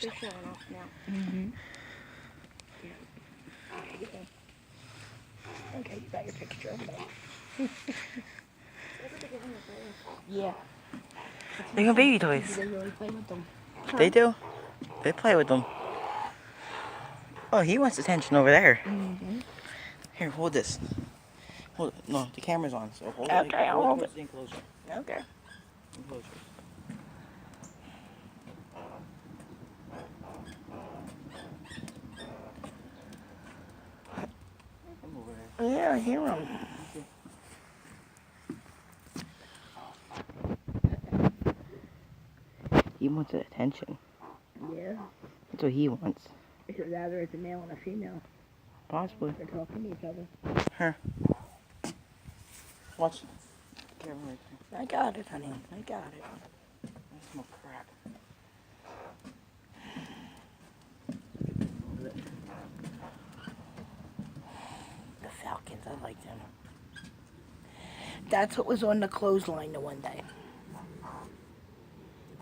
They're showing off now. Mm-hmm. Yeah. Okay, you got your picture of it. Yeah. They got baby toys. They really play with them. Huh? They do. They play with them. Oh, he wants attention over there. Mm-hmm. Here, hold this. Hold it. No, the camera's on, so hold it. Okay, I'll hold towards it. the enclosure. Okay. Enclosures. Come over there. Yeah, I hear them. He wants attention. Yeah. That's what he wants. Because either it's a male and a female. Possibly. They're talking to each other. Here. Watch. Camera right there. I got it, honey. I got it. That's more crap. The falcons, I like them. That's what was on the clothesline the one day.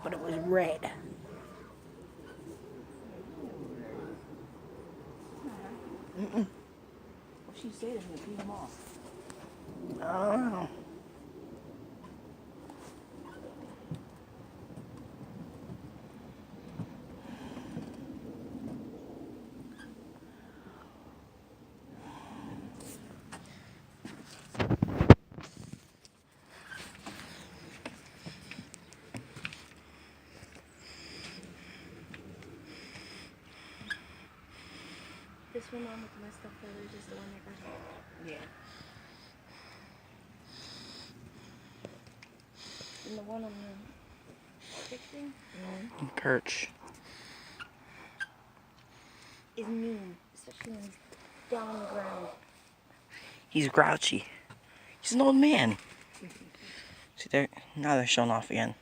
But it was red. Mm-mm. What she said is gonna beat him off. I don't know. This one on with the messed up feathers is the one that got hit. Yeah. And the one on the fixing Perch. is mean, especially when he's down on the ground. He's grouchy. He's an old man. See, now they're showing off again.